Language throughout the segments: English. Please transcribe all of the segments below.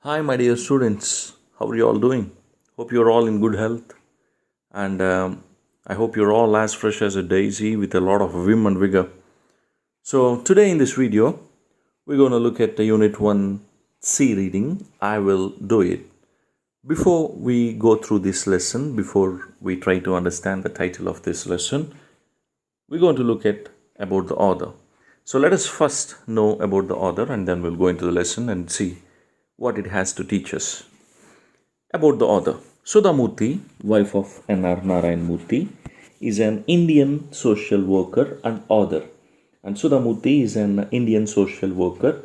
Hi, my dear students. How are you all doing? Hope you're all in good health. And I hope you're all as fresh as a daisy with a lot of vim and vigor. So, today in this video, we're going to look at the Unit 1 C reading. I will do it. Before we go through this lesson, before we try to understand the title of this lesson, we're going to look at about the author. So, let us first know about the author and then we'll go into the lesson and see what it has to teach us. About the author, Sudha Murthy, wife of N.R. Narayan Murthy, is an Indian social worker and author. And Sudha Murthy is an Indian social worker.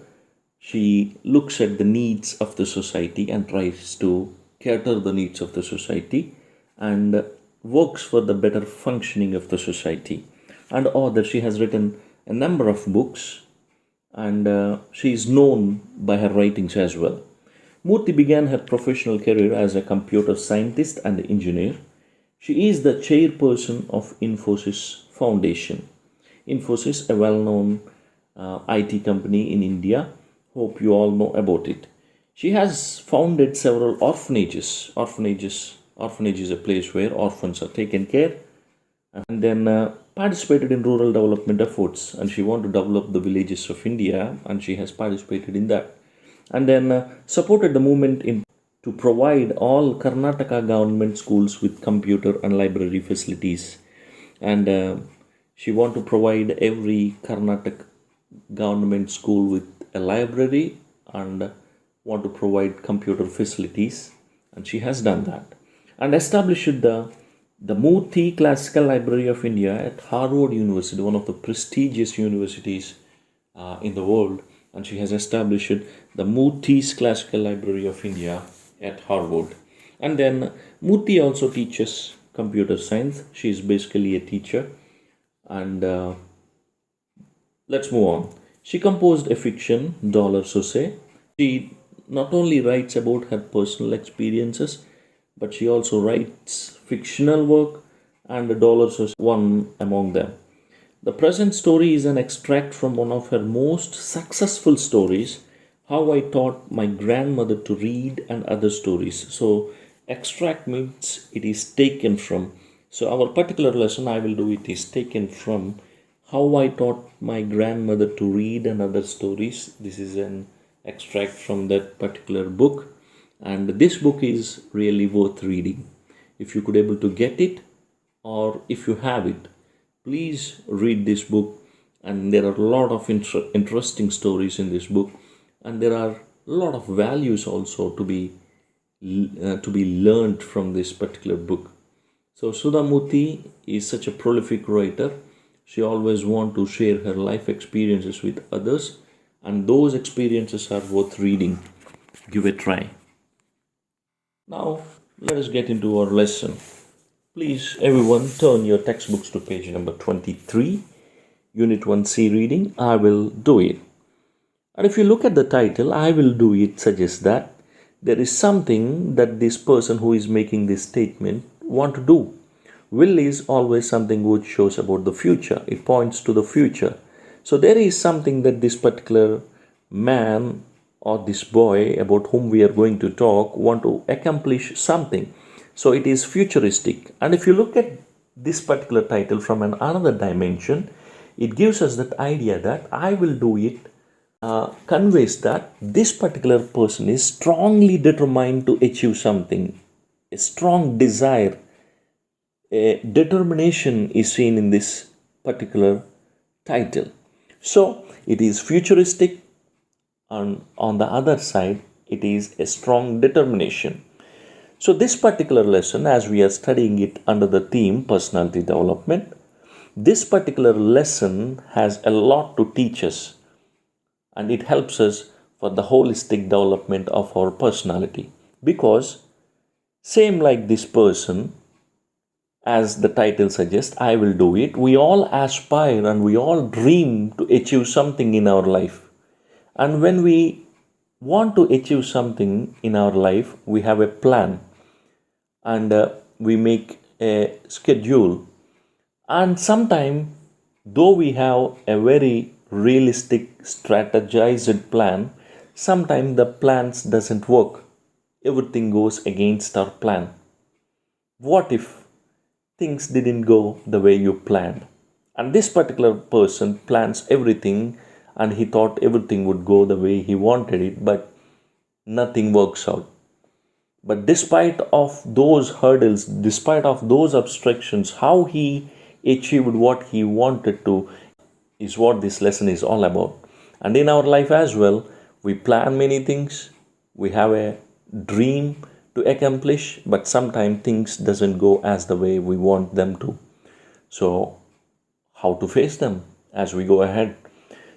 She looks at the needs of the society and tries to cater the needs of the society and works for the better functioning of the society. And author, she has written a number of books and she is known by her writings as well. Murthy began her professional career as a computer scientist and engineer. She is the chairperson of Infosys Foundation. Infosys, a well-known IT company in India. Hope you all know about it. She has founded several orphanages. Orphanage is a place where orphans are taken care, and then participated in rural development efforts. And she wanted to develop the villages of India, and she has participated in that. And then supported the movement to provide all Karnataka government schools with computer and library facilities. And she want to provide every Karnataka government school with a library and want to provide computer facilities. And she has done that. And established the Murthy Classical Library of India at Harvard University, one of the prestigious universities in the world. And she has established the Murthy's Classical Library of India at Harvard. And then Murthy also teaches computer science. She is basically a teacher. And let's move on. She composed a fiction, Dollar Sauce. She not only writes about her personal experiences, but she also writes fictional work, and Dollar Sauce one among them. The present story is an extract from one of her most successful stories, How I Taught My Grandmother to Read and Other Stories. So, extract means it is taken from. So, our particular lesson I will do it is taken from How I Taught My Grandmother to Read and Other Stories. This is an extract from that particular book, and this book is really worth reading. If you could able to get it, or if you have it, please read this book. And there are a lot of interesting stories in this book, and there are a lot of values also to be learned from this particular book. So Sudha Murthy is such a prolific writer. She always want to share her life experiences with others, and those experiences are worth reading. Give a try. Now let us get into our lesson. Please, everyone, turn your textbooks to page number 23, Unit 1C reading. I will do it. And if you look at the title, I will do it suggests that there is something that this person who is making this statement want to do. Will is always something which shows about the future. It points to the future. So there is something that this particular man or this boy about whom we are going to talk want to accomplish something. So it is futuristic. And if you look at this particular title from another dimension, it gives us that idea that I will do it conveys that this particular person is strongly determined to achieve something. A strong desire, a determination is seen in this particular title. So it is futuristic, and on the other side, it is a strong determination. So this particular lesson, as we are studying it under the theme personality development, this particular lesson has a lot to teach us, and it helps us for the holistic development of our personality. Because same like this person, as the title suggests, I will do it, we all aspire and we all dream to achieve something in our life. And when we want to achieve something in our life, we have a plan, and we make a schedule. And sometimes, though we have a very realistic strategized plan, sometimes the plans doesn't work. Everything goes against our plan. What if things didn't go the way you planned? And this particular person plans everything and he thought everything would go the way he wanted it, but nothing works out. But despite of those hurdles, despite of those obstructions, how he achieved what he wanted to is what this lesson is all about. And in our life as well, we plan many things, we have a dream to accomplish, but sometimes things doesn't go as the way we want them to. So how to face them as we go ahead?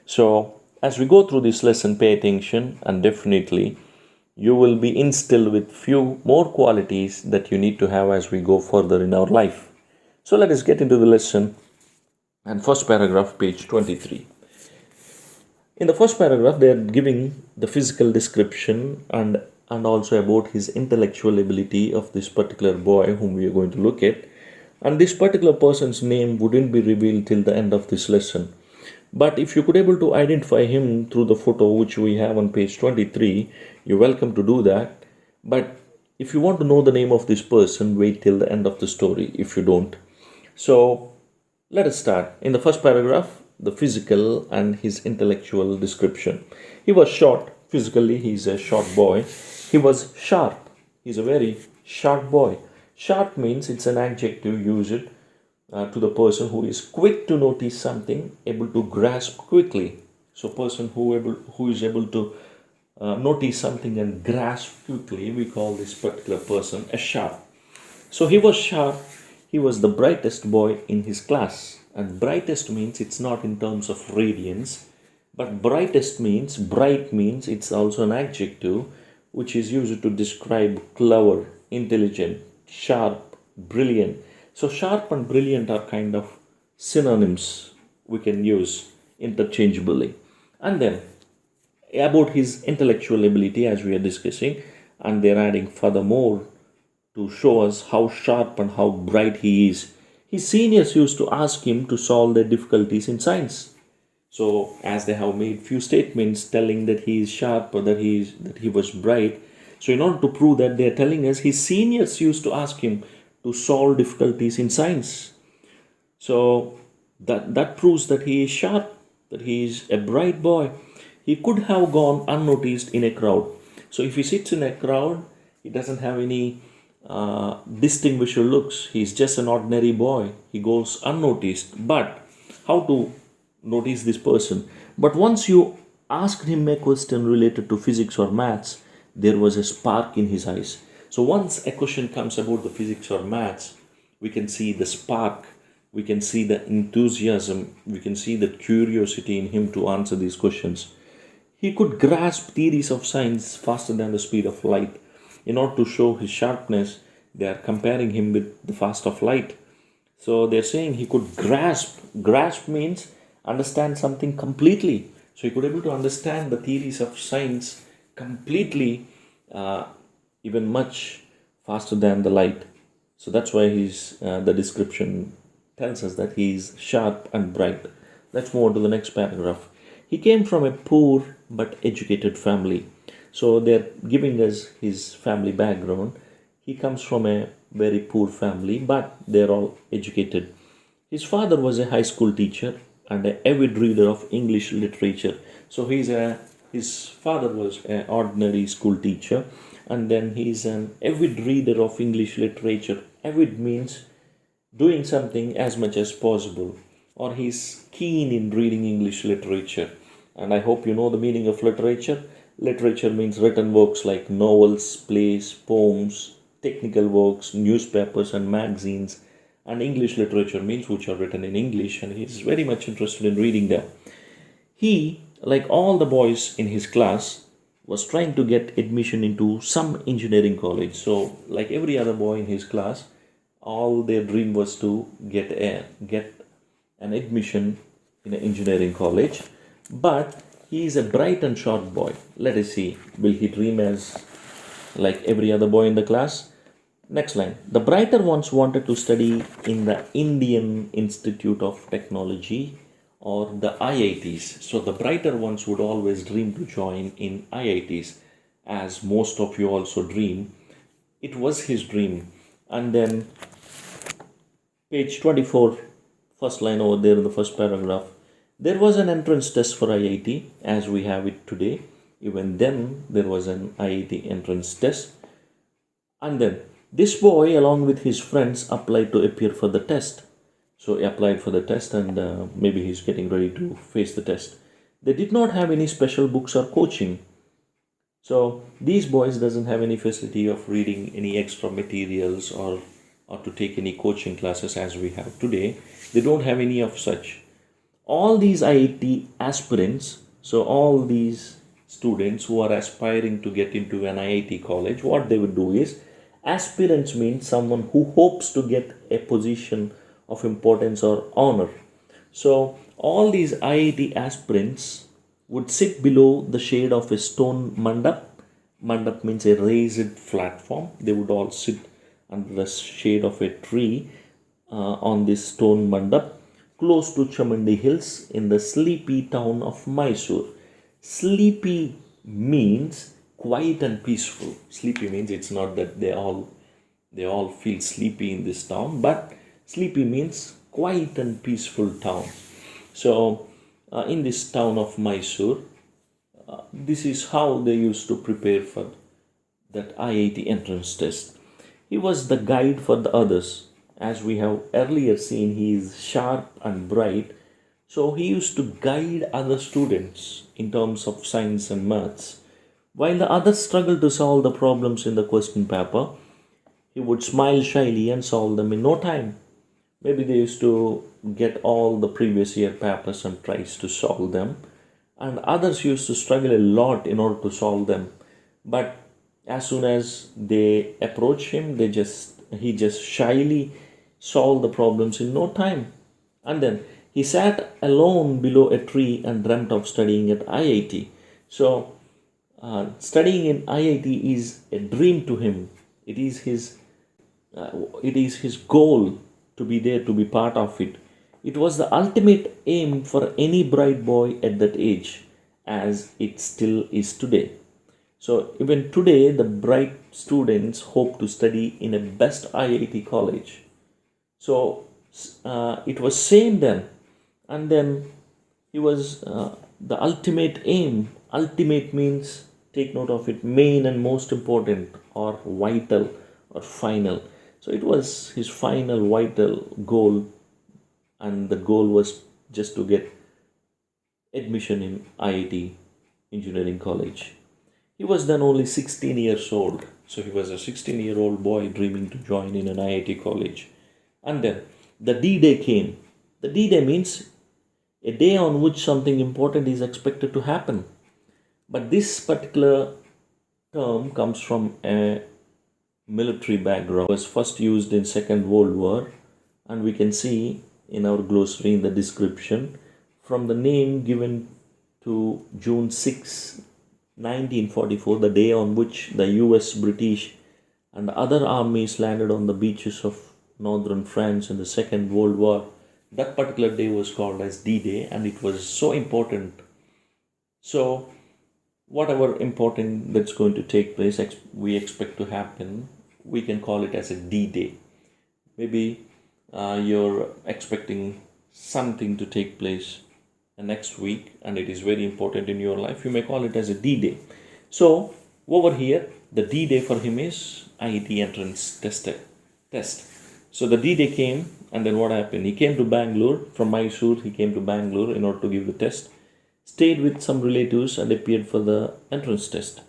So as we go through this lesson, pay attention, and definitely you will be instilled with few more qualities that you need to have as we go further in our life. So let us get into the lesson. And first paragraph, page 23. In the first paragraph, they are giving the physical description and also about his intellectual ability of this particular boy whom we are going to look at. And this particular person's name wouldn't be revealed till the end of this lesson. But if you could able to identify him through the photo which we have on page 23, you're welcome to do that. But if you want to know the name of this person, wait till the end of the story if you don't. So let us start. In the first paragraph, the physical and his intellectual description. He was short. Physically, he's a short boy. He was sharp. He's a very sharp boy. Sharp means it's an adjective used to the person who is quick to notice something, able to grasp quickly. So person who is able to notice something and grasp quickly, we call this particular person a sharp. So he was sharp. He was the brightest boy in his class. And brightest means it's not in terms of radiance, but brightest means, bright means it's also an adjective which is used to describe clever, intelligent, sharp, brilliant. So sharp and brilliant are kind of synonyms we can use interchangeably. And then about his intellectual ability, as we are discussing, and they're adding furthermore to show us how sharp and how bright he is. His seniors used to ask him to solve their difficulties in science. So as they have made few statements telling that he is sharp or that he was bright, so in order to prove that, they are telling us his seniors used to ask him to solve difficulties in science. So that proves that he is sharp, that he is a bright boy. He could have gone unnoticed in a crowd. So if he sits in a crowd, he doesn't have any distinguishable looks. He's just an ordinary boy. He goes unnoticed. But how to notice this person? But once you asked him a question related to physics or maths, there was a spark in his eyes. So once a question comes about the physics or maths, we can see the spark, we can see the enthusiasm, we can see the curiosity in him to answer these questions. He could grasp theories of science faster than the speed of light. In order to show his sharpness, they are comparing him with the fast of light. So they're saying he could grasp. Grasp means understand something completely. So he could be able to understand the theories of science completely, even much faster than the light. So that's why the description tells us that he is sharp and bright. Let's move on to the next paragraph. He came from a poor but educated family. So they're giving us his family background. He comes from a very poor family, but they're all educated. His father was a high school teacher and an avid reader of English literature. So his father was an ordinary school teacher, and then he's an avid reader of English literature. Avid means doing something as much as possible, or he's keen in reading English literature. And I hope you know the meaning of literature. Literature means written works like novels, plays, poems, technical works, newspapers and magazines. And English literature means which are written in English, and he's very much interested in reading them. He, like all the boys in his class, was trying to get admission into some engineering college. So like every other boy in his class, all their dream was to get an admission in an engineering college. But he is a bright and sharp boy. Let us see, will he dream as like every other boy in the class? Next line. The brighter ones wanted to study in the Indian Institute of Technology or the IITs. So the brighter ones would always dream to join in IITs, as most of you also dream. It was his dream. And then page 24, first line over there in the first paragraph. There was an entrance test for IIT as we have it today. Even then, there was an IIT entrance test. And then this boy, along with his friends, applied to appear for the test. So he applied for the test, and maybe he's getting ready to face the test. They did not have any special books or coaching. So these boys doesn't have any facility of reading any extra materials or to take any coaching classes as we have today. They don't have any of such. All these IIT aspirants, so all these students who are aspiring to get into an IIT college, what they would do is, aspirants means someone who hopes to get a position of importance or honor. So all these IIT aspirants would sit below the shade of a stone mandap. Mandap means a raised platform. They would all sit under the shade of a tree on this stone mandap close to Chamandi Hills in the sleepy town of Mysore. Sleepy means quiet and peaceful. Sleepy means it's not that they all feel sleepy in this town, but sleepy means quiet and peaceful town. So in this town of Mysore, this is how they used to prepare for that IIT entrance test. He was the guide for the others. As we have earlier seen, he is sharp and bright. So he used to guide other students in terms of science and maths. While the others struggled to solve the problems in the question paper, he would smile shyly and solve them in no time. Maybe they used to get all the previous year papers and tries to solve them, and others used to struggle a lot in order to solve them. But as soon as they approach him, he just shyly solved the problems in no time. And then he sat alone below a tree and dreamt of studying at IIT. So studying in IIT is a dream to him. It is his goal to be there, to be part of it. It was the ultimate aim for any bright boy at that age, as it still is today. So even today, the bright students hope to study in a best IIT college. So it was same then, and then it was the ultimate aim. Ultimate means, take note of it, main and most important, or vital, or final. So it was his final vital goal, and the goal was just to get admission in IIT Engineering College. He was then only 16 years old. So he was a 16-year-old boy dreaming to join in an IIT college. And then the D-Day came. The D-Day means a day on which something important is expected to happen. But this particular term comes from a military background. It was first used in Second World War, and we can see in our glossary in the description from the name given to June 6, 1944, the day on which the US, British and other armies landed on the beaches of northern France in the Second World War. That particular day was called as D-Day, and it was so important. So whatever important that's going to take place, we expect to happen, we can call it as a D-Day. Maybe you're expecting something to take place next week, and it is very important in your life. You may call it as a D-Day. So over here, the D-Day for him is IIT entrance test. So the D-Day came, and then what happened? He came to Bangalore from Mysore. He came to Bangalore in order to give the test. Stayed with some relatives and appeared for the entrance test.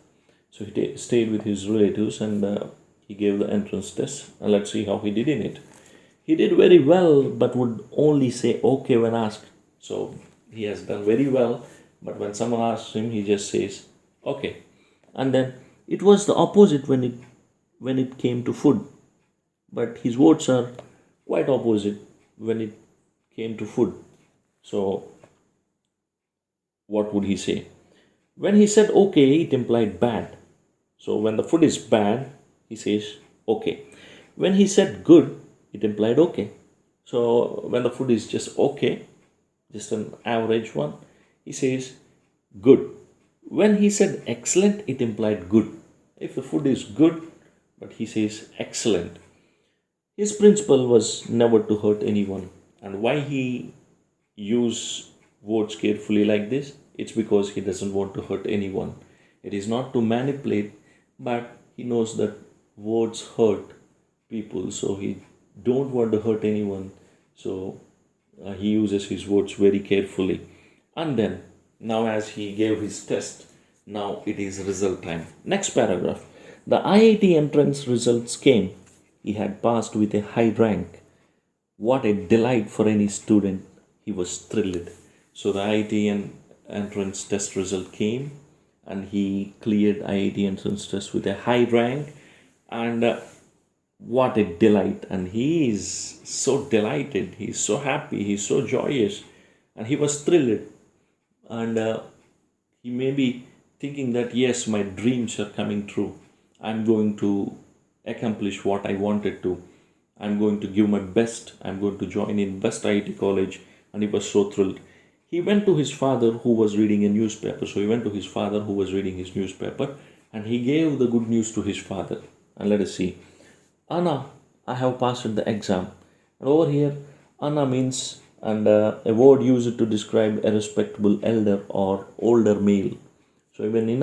So he stayed with his relatives, and he gave the entrance test. And let's see how he did in it. He did very well, but would only say okay when asked. So he has done very well, but when someone asks him, he just says okay. And then it was the opposite when it came to food. But his words are quite opposite when it came to food. So what would he say? When he said okay, it implied bad. So when the food is bad, he says okay. When he said good, it implied okay. So when the food is just okay, just an average one. He says good. When he said excellent, it implied good. If the food is good, but he says excellent. His principle was never to hurt anyone. And why he use words carefully like this? It's because he doesn't want to hurt anyone. It is not to manipulate, but he knows that words hurt people, so he don't want to hurt anyone. So he uses his words very carefully. And then now as he gave his test, now it is result time. Next paragraph. The IIT entrance results came. He had passed with a high rank. What a delight for any student. He was thrilled. So the IIT entrance test result came, and he cleared IIT entrance test with a high rank. And what a delight. And he is so delighted. He is so happy. He is so joyous. And he was thrilled. And he may be thinking that, yes, my dreams are coming true. I'm going to accomplish what I wanted to. I'm going to give my best. I'm going to join in best IIT college. And he was so thrilled. He went to his father who was reading a newspaper. So he went to his father who was reading his newspaper, and he gave the good news to his father. And let us see. Anna, I have passed the exam. And over here, Anna means, and a word used to describe a respectable elder or older male. So even in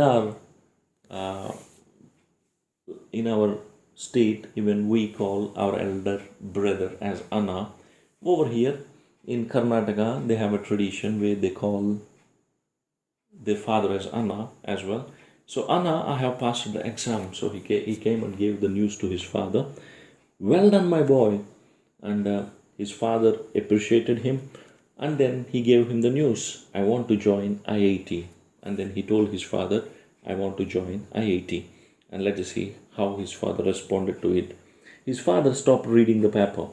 our state, even we call our elder brother as Anna. Over here in Karnataka, they have a tradition where they call their father as Anna as well. So Anna, I have passed the exam. So he came and gave the news to his father. Well done, my boy. And his father appreciated him. And then he gave him the news. I want to join IIT. And then he told his father, I want to join IIT. And let us see how his father responded to it. His father stopped reading the paper.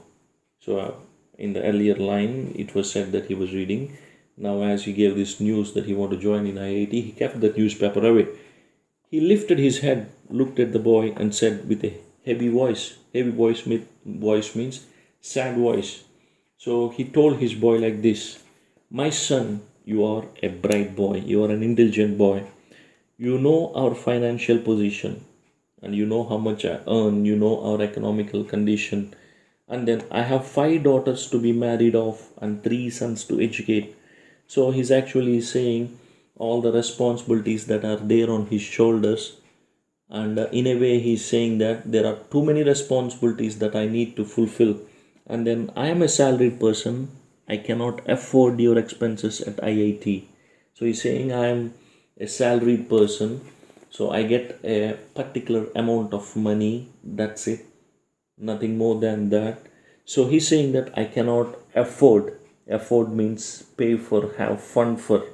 So in the earlier line, it was said that he was reading. Now as he gave this news that he wanted to join in IIT, he kept the newspaper away. He lifted his head, looked at the boy, and said with a heavy voice. Heavy voice means sad voice. So he told his boy like this: my son, you are a bright boy. You are an intelligent boy. You know our financial position, and you know how much I earn. You know our economical condition. And then I have 5 daughters to be married off and 3 sons to educate. So he's actually saying all the responsibilities that are there on his shoulders. And in a way, he's saying that there are too many responsibilities that I need to fulfill. And then I am a salaried person. I cannot afford your expenses at IIT. So he's saying I am a salaried person. So I get a particular amount of money. That's it. Nothing more than that. So he's saying that I cannot afford. Afford means pay for, have fund for.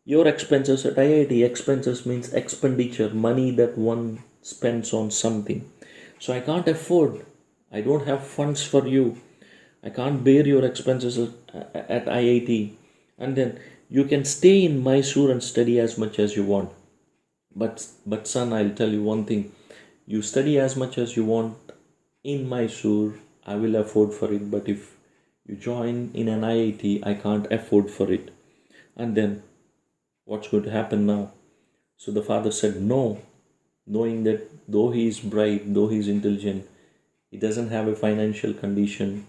Your expenses at IIT. Expenses means expenditure, money that one spends on something. So I can't afford. I don't have funds for you. I can't bear your expenses at IIT. And then you can stay in Mysore and study as much as you want. But son, I'll tell you one thing. You study as much as you want in Mysore, I will afford for it. But if you join in an IIT, I can't afford for it. And then what's going to happen now? So the father said no, knowing that though he is bright, though he is intelligent, he doesn't have a financial condition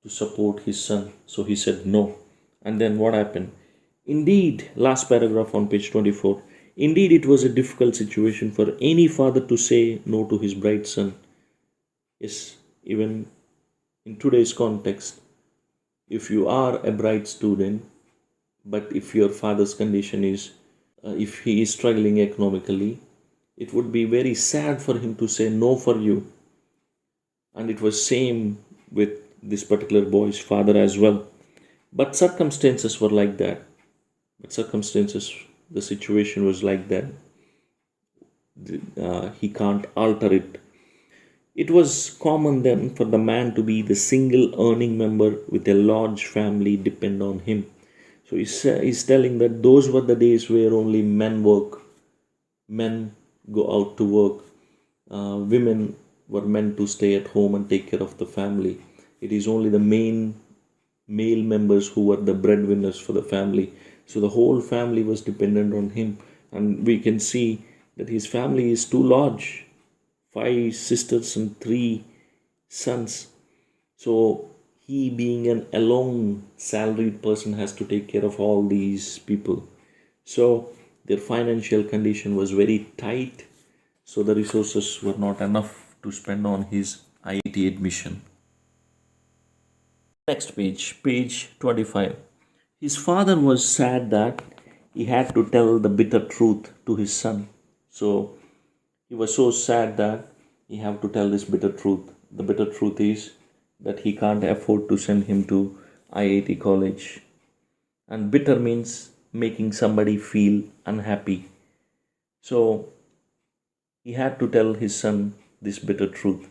to support his son. So he said no. And then what happened? Indeed, last paragraph on page 24. Indeed, it was a difficult situation for any father to say no to his bright son. Yes, even in today's context, if you are a bright student, but if your father's condition is, if he is struggling economically, it would be very sad for him to say no for you. And it was same with this particular boy's father as well. But circumstances were like that. The situation was like that. He can't alter it. It was common then for the man to be the single earning member with a large family depend on him. So he's telling that those were the days where only men work. Men go out to work. Women were meant to stay at home and take care of the family. It is only the male members who were the breadwinners for the family. So the whole family was dependent on him. And we can see that his family is too large, five sisters and three sons. So he, being an alone salaried person, has to take care of all these people. So their financial condition was very tight. So the resources were not enough to spend on his IIT admission. Next page, page 25. His father was sad that he had to tell the bitter truth to his son. So he was so sad that he have to tell this bitter truth. The bitter truth is that he can't afford to send him to IIT college. And bitter means making somebody feel unhappy. So he had to tell his son this bitter truth.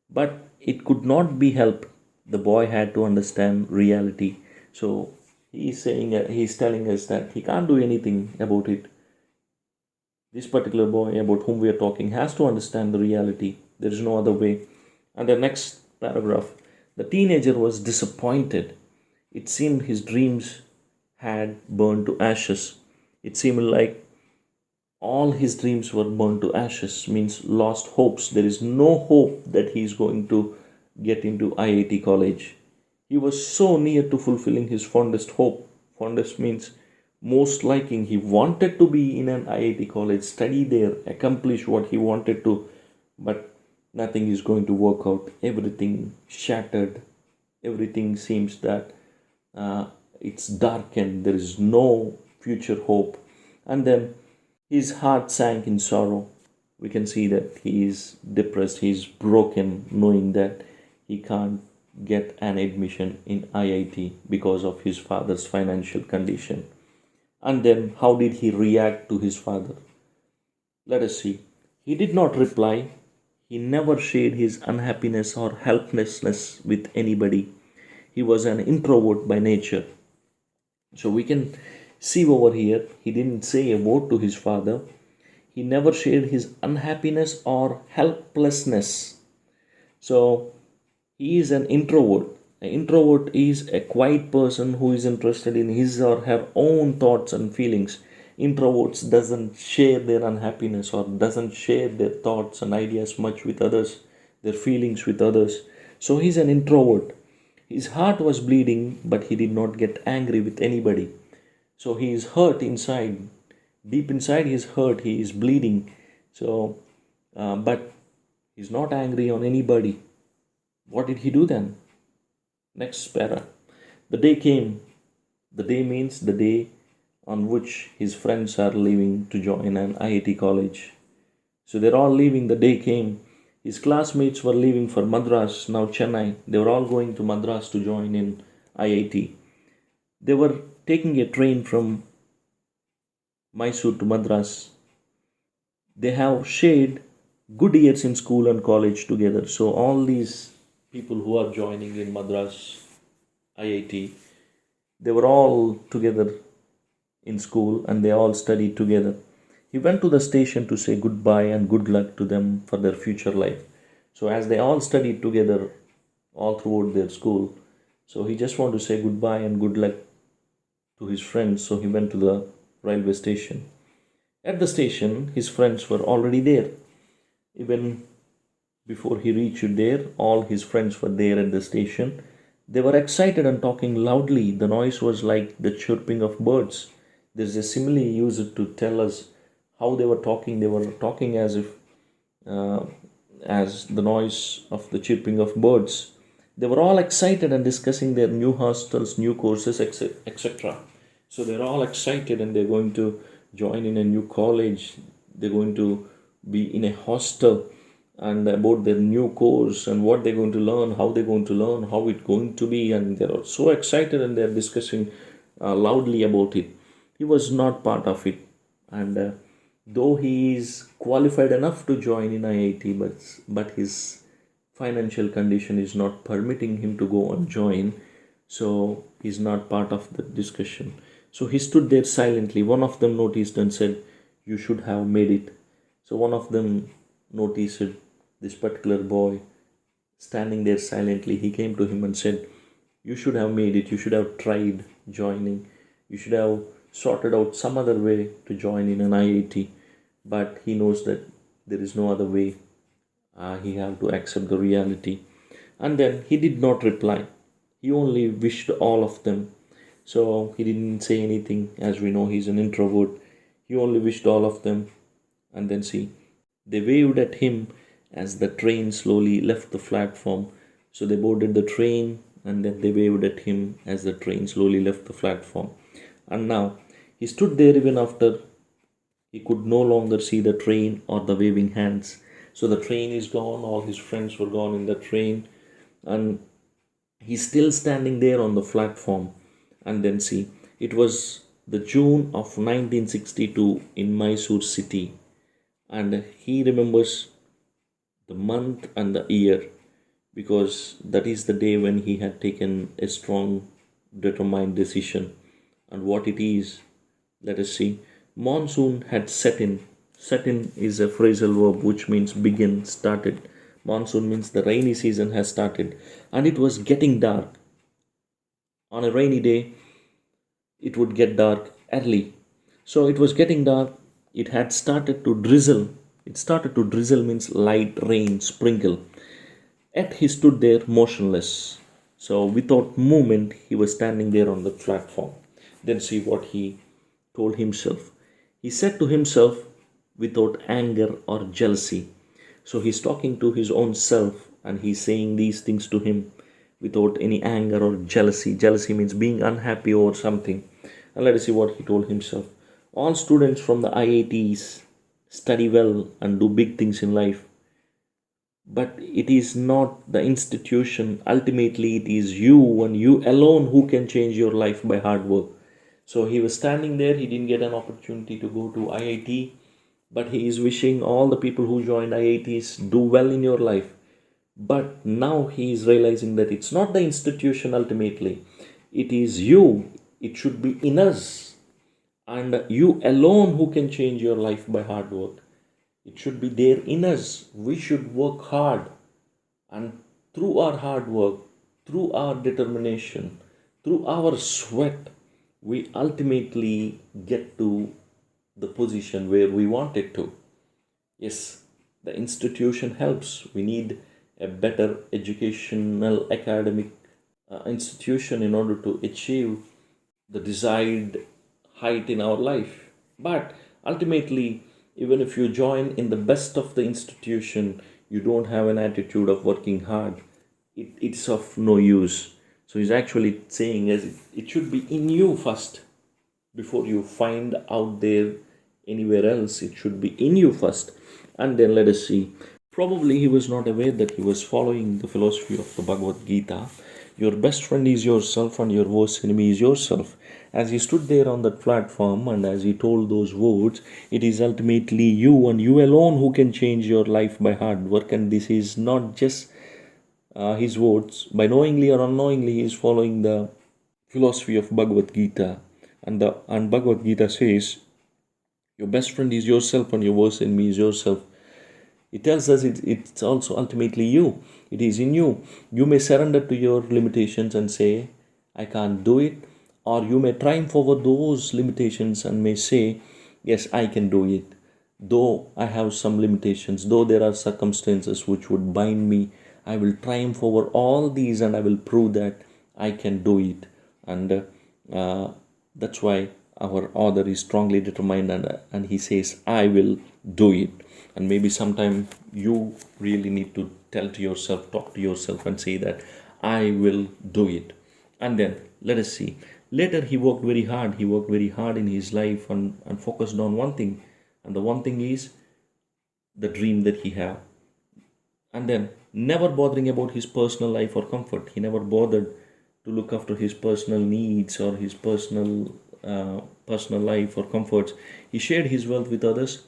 But it could not be helped. The boy had to understand reality. So he's telling us that he can't do anything about it. This particular boy about whom we are talking has to understand the reality. There is no other way. And the next paragraph, the teenager was disappointed. It seemed his dreams had burned to ashes. It seemed like all his dreams were burned to ashes, means lost hopes. There is no hope that he is going to get into IIT college. He was so near to fulfilling his fondest hope. Fondest means most liking. He wanted to be in an IIT college, study there, accomplish what he wanted to, but nothing is going to work out. Everything shattered. Everything seems that it's darkened. There is no future hope. And then his heart sank in sorrow. We can see that he is depressed, he is broken, knowing that he can't get an admission in IIT because of his father's financial condition. And then, how did he react to his father? Let us see. He did not reply. He never shared his unhappiness or helplessness with anybody. He was an introvert by nature. So we can see over here, he didn't say a word to his father. He never shared his unhappiness or helplessness. So he is an introvert. An introvert is a quiet person who is interested in his or her own thoughts and feelings. Introverts doesn't share their unhappiness or doesn't share their thoughts and ideas much with others, their feelings with others. So he's an introvert. His heart was bleeding, but he did not get angry with anybody. So he is hurt inside. Deep inside his hurt, he is bleeding. So, but he's not angry on anybody. What did he do then? Next para. The day came. The day means the day on which his friends are leaving to join an IIT college. So they're all leaving. The day came. His classmates were leaving for Madras, now Chennai. They were all going to Madras to join in IIT. They were taking a train from Mysore to Madras. They have shared good years in school and college together. So all these people who are joining in Madras IIT, they were all together in school and they all studied together. He went to the station to say goodbye and good luck to them for their future life. So as they all studied together all throughout their school, so he just wanted to say goodbye and good luck to his friends. So he went to the railway station. At the station, his friends were already there. Even before he reached there, all his friends were there at the station. They were excited and talking loudly. The noise was like the chirping of birds. There's a simile used to tell us how they were talking. They were talking as if, as the noise of the chirping of birds. They were all excited and discussing their new hostels, new courses, etc. So they're all excited and they're going to join in a new college. They're going to be in a hostel and about their new course and what they're going to learn, how they're going to learn, how it's going to be. And they're so excited and they're discussing loudly about it. He was not part of it. And though he is qualified enough to join in IIT, but his financial condition is not permitting him to go and join, so he's not part of the discussion. So he stood there silently. One of them noticed and said, "You should have made it." So one of them noticed this particular boy standing there silently. He came to him and said, You should have made it. You should have tried joining. You should have sorted out some other way to join in an IIT. But he knows that there is no other way. He have to accept the reality. And then he did not reply. He only wished all of them. So he didn't say anything. As we know, he's an introvert. He only wished all of them. And then see, they waved at him as the train slowly left the platform. So they boarded the train and then they waved at him as the train slowly left the platform. And now he stood there even after he could no longer see the train or the waving hands. So the train is gone, all his friends were gone in the train, and he's still standing there on the platform. And then see, it was the June of 1962 in Mysore city, and he remembers the month and the year because that is the day when he had taken a strong, determined decision. And what it is, let us see. Monsoon had set in. Set in is a phrasal verb which means begin, started. Monsoon means the rainy season has started, and it was getting dark. On a rainy day, it would get dark early. So it was getting dark. It had started to drizzle. It started to drizzle means light rain, sprinkle. Yet he stood there motionless. So without movement, he was standing there on the platform. Then see what he told himself. He said to himself without anger or jealousy. So he's talking to his own self and he's saying these things to him without any anger or jealousy. Jealousy means being unhappy over something. And let us see what he told himself. All students from the IITs study well and do big things in life. But it is not the institution. Ultimately, it is you and you alone who can change your life by hard work. So he was standing there. He didn't get an opportunity to go to IIT. But he is wishing all the people who joined IITs do well in your life. But now he is realizing that it's not the institution ultimately. It is you. It should be in us. And you alone who can change your life by hard work. It should be there in us. We should work hard. And through our hard work, through our determination, through our sweat, we ultimately get to the position where we want it to. Yes, the institution helps. We need a better educational academic institution in order to achieve the desired height in our life. But ultimately, even if you join in the best of the institution, you don't have an attitude of working hard, it's of no use. So he's actually saying as it should be in you first before you find out there anywhere else. It should be in you first. And then let us see. Probably he was not aware that he was following the philosophy of the Bhagavad Gita. Your best friend is yourself and your worst enemy is yourself. As he stood there on that platform and as he told those words, it is ultimately you and you alone who can change your life by hard work. And this is not just his words. By knowingly or unknowingly, he is following the philosophy of Bhagavad Gita. And Bhagavad Gita says, your best friend is yourself and your worst enemy is yourself. It tells us it's also ultimately you. It is in you. You may surrender to your limitations and say, I can't do it. Or you may triumph over those limitations and may say, yes, I can do it. Though I have some limitations, though there are circumstances which would bind me, I will triumph over all these and I will prove that I can do it. And that's why our author is strongly determined and he says, I will do it. And maybe sometime you really need to tell to yourself, talk to yourself and say that I will do it. And then let us see. Later he worked very hard. He worked very hard in his life and focused on one thing. And the one thing is the dream that he had. And then never bothering about his personal life or comfort. He never bothered to look after his personal needs or his personal life or comforts. He shared his wealth with others.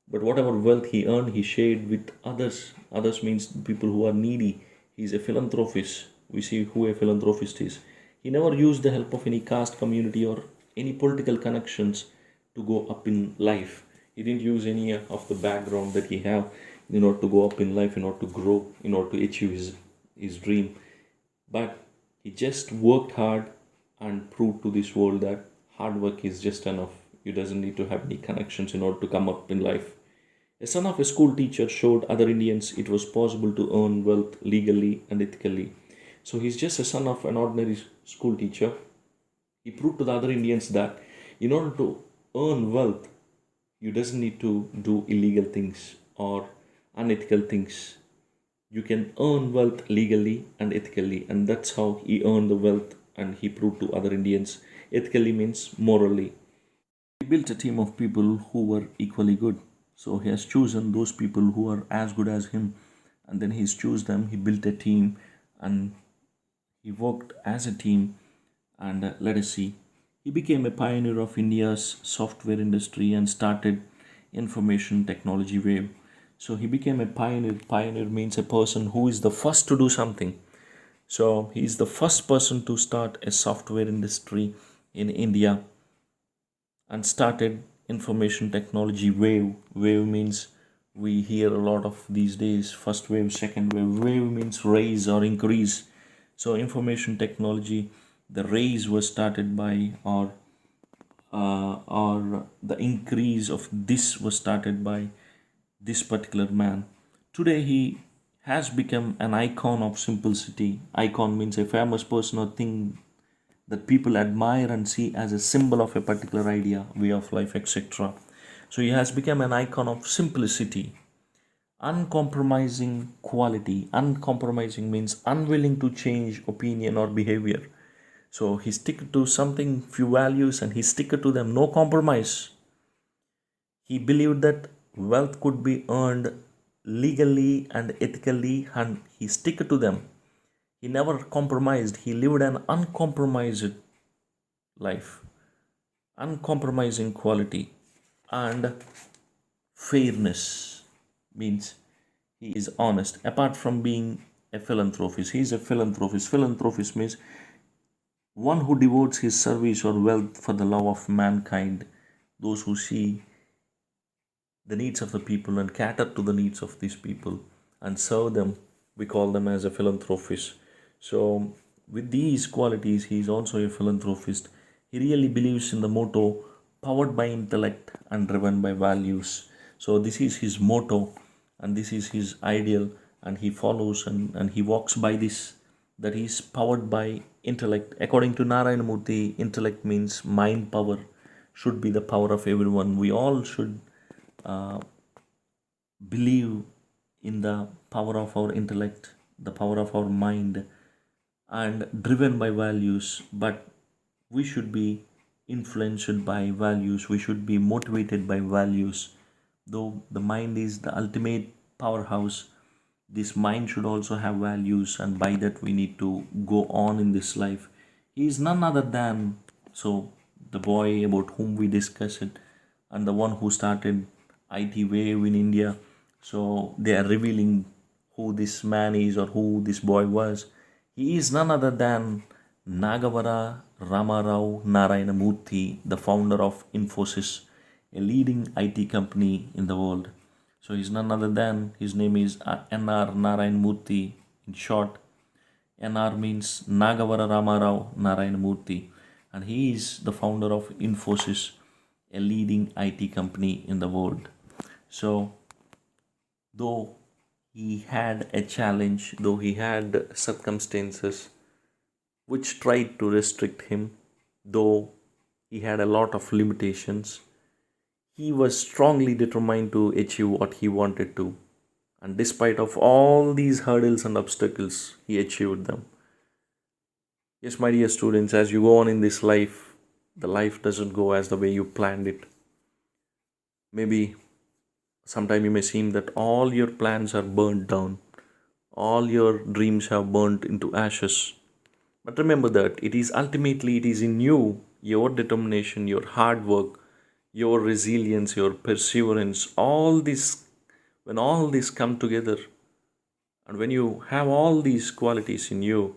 But whatever wealth he earned, he shared with others. Others means people who are needy. He is a philanthropist. We see who a philanthropist is. He never used the help of any caste community or any political connections to go up in life. He didn't use any of the background that he have in order to go up in life, in order to grow, in order to achieve his dream. But He just worked hard and proved to this world that hard work is just enough. You doesn't need to have any connections in order to come up in life. A son of a school teacher showed other Indians it was possible to earn wealth legally and ethically. So he's just a son of an ordinary school teacher. He proved to the other Indians that in order to earn wealth, you doesn't need to do illegal things or unethical things. You can earn wealth legally and ethically, and that's how he earned the wealth and he proved to other Indians. Ethically means morally. He built a team of people who were equally good. So he has chosen those people who are as good as him, and then he's choose them. He built a team, and he worked as a team. And let us see, he became a pioneer of India's software industry and started information technology wave. So he became a pioneer. Pioneer means a person who is the first to do something. So he is the first person to start a software industry in India and started information technology wave. Wave means we hear a lot of these days first wave, second wave. Wave means rise or increase. So information technology, the rise was started by or the increase of this was started by this particular man. Today he has become an icon of simplicity. Icon means a famous person or thing that people admire and see as a symbol of a particular idea, way of life, etc. So he has become an icon of simplicity, uncompromising quality. Uncompromising means unwilling to change opinion or behavior. So he stick to something, few values, and he stick to them, no compromise. He believed that wealth could be earned legally and ethically, and he stick to them. He never compromised. He lived an uncompromised life, uncompromising quality, and fairness means he is honest. Apart from being a philanthropist, he is a philanthropist. Philanthropist means one who devotes his service or wealth for the love of mankind, those who see the needs of the people and cater to the needs of these people and serve them. We call them as a philanthropist. So, with these qualities, he is also a philanthropist. He really believes in the motto powered by intellect and driven by values. So, this is his motto and this is his ideal, and he follows and he walks by this, that he is powered by intellect. According to Narayana Murthy, intellect means mind power, should be the power of everyone. We all should believe in the power of our intellect, the power of our mind, and driven by values. But we should be influenced by values, we should be motivated by values. Though the mind is the ultimate powerhouse, this mind should also have values, and by that we need to go on in this life. He is none other than, so the boy about whom we discussed it, and the one who started IT wave in India. So they are revealing who this man is or who this boy was. He is none other than Nagavara Ramarao Narayana Murthy, the founder of Infosys, a leading IT company in the world. So he's none other than, his name is N.R. Narayan Murthy. In short, N.R. means Nagavara Ramarao Narayan Murthy, and he is the founder of Infosys, a leading IT company in the world. So, though he had a challenge, though he had circumstances which tried to restrict him, though he had a lot of limitations, he was strongly determined to achieve what he wanted to. And despite of all these hurdles and obstacles, he achieved them. Yes, my dear students, as you go on in this life, the life doesn't go as the way you planned it. Maybe sometime you may seem that all your plans are burnt down, all your dreams have burnt into ashes. But remember that it is ultimately it is in you, your determination, your hard work, your resilience, your perseverance, all this, when all these come together, and when you have all these qualities in you,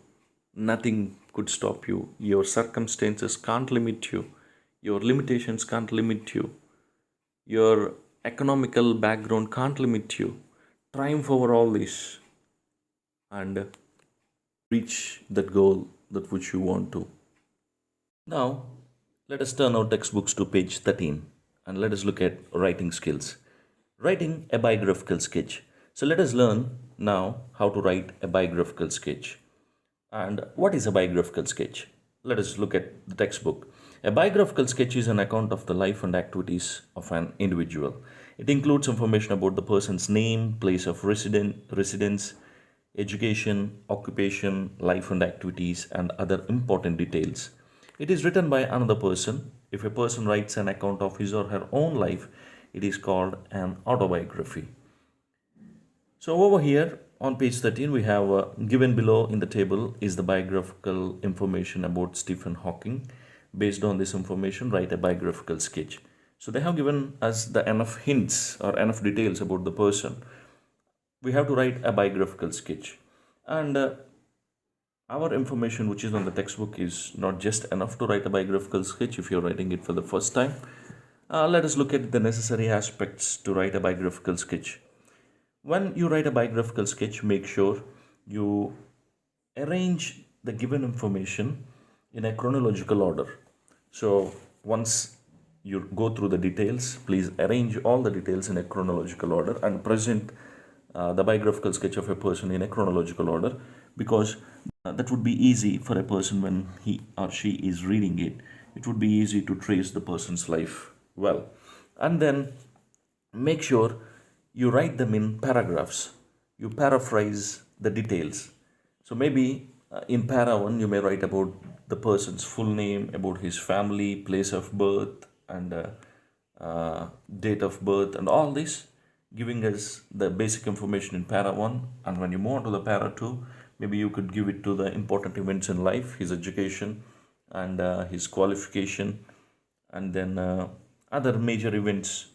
nothing could stop you. Your circumstances can't limit you, your limitations can't limit you, your economical background can't limit you. Triumph over all this and reach that goal that which you want to. Now, let us turn our textbooks to page 13 and let us look at writing skills. Writing a biographical sketch. So, let us learn now how to write a biographical sketch. And what is a biographical sketch? Let us look at the textbook. A biographical sketch is an account of the life and activities of an individual. It includes information about the person's name, place of residence, education, occupation, life and activities, and other important details. It is written by another person. If a person writes an account of his or her own life, it is called an autobiography. So over here on page 13, we have given below in the table is the biographical information about Stephen Hawking. Based on this information, write a biographical sketch. So they have given us the enough hints or enough details about the person. We have to write a biographical sketch. And our information which is on the textbook is not just enough to write a biographical sketch if you're writing it for the first time. Let us look at the necessary aspects to write a biographical sketch. When you write a biographical sketch, make sure you arrange the given information in a chronological order. So once you go through the details, please arrange all the details in a chronological order and present the biographical sketch of a person in a chronological order, because that would be easy for a person when he or she is reading it. It would be easy to trace the person's life well. And then make sure you write them in paragraphs. You paraphrase the details. So maybe in para 1 you may write about the person's full name, about his family, place of birth, and date of birth, and all this, giving us the basic information in para 1. And when you move on to the para 2, maybe you could give it to the important events in life, his education and his qualification, and then other major events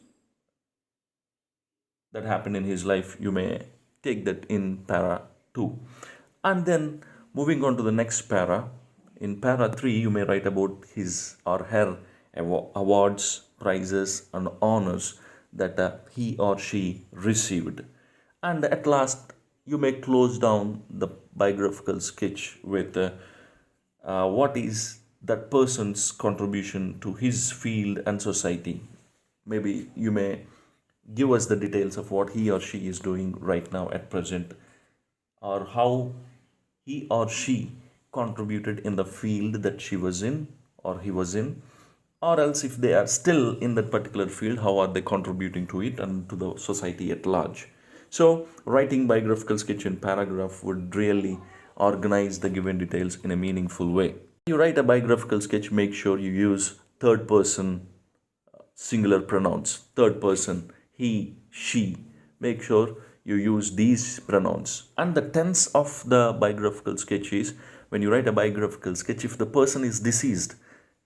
that happen in his life. You may take that in para 2. And then moving on to the next para, in para 3 you may write about his or her awards, prizes and honors that he or she received. And at last you may close down the biographical sketch with what is that person's contribution to his field and society. Maybe you may give us the details of what he or she is doing right now at present, or how he or she contributed in the field that she was in or he was in, or else if they are still in that particular field, how are they contributing to it and to the society at large. So writing biographical sketch in paragraph would really organize the given details in a meaningful way. You write a biographical sketch, make sure you use third person singular pronouns. Third person, he, she. Make sure you use these pronouns. And the tense of the biographical sketch is, when you write a biographical sketch, if the person is deceased,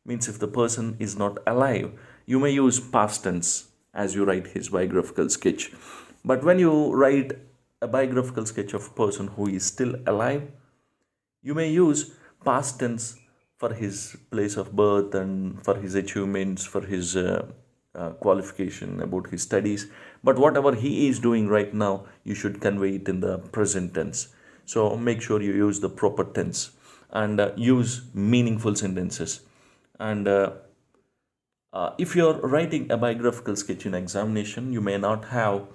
means if the person is not alive, you may use past tense as you write his biographical sketch. But when you write a biographical sketch of a person who is still alive, you may use past tense for his place of birth and for his achievements, for his qualification, about his studies. But whatever he is doing right now, you should convey it in the present tense. So make sure you use the proper tense and use meaningful sentences. And if you're writing a biographical sketch in examination, you may not have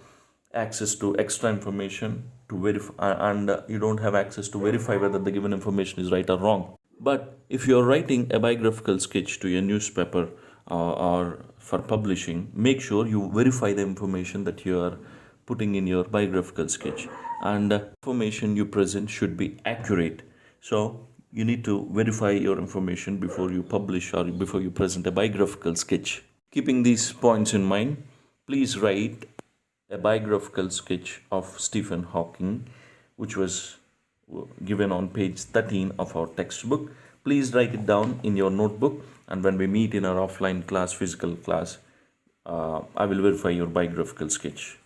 access to extra information to verify, and you don't have access to verify whether the given information is right or wrong. But if you're writing a biographical sketch to a newspaper or for publishing, make sure you verify the information that you are putting in your biographical sketch, and the information you present should be accurate. So you need to verify your information before you publish or before you present a biographical sketch. Keeping these points in mind, please write a biographical sketch of Stephen Hawking, which was given on page 13 of our textbook. Please write it down in your notebook, and when we meet in our offline class, physical class, I will verify your biographical sketch.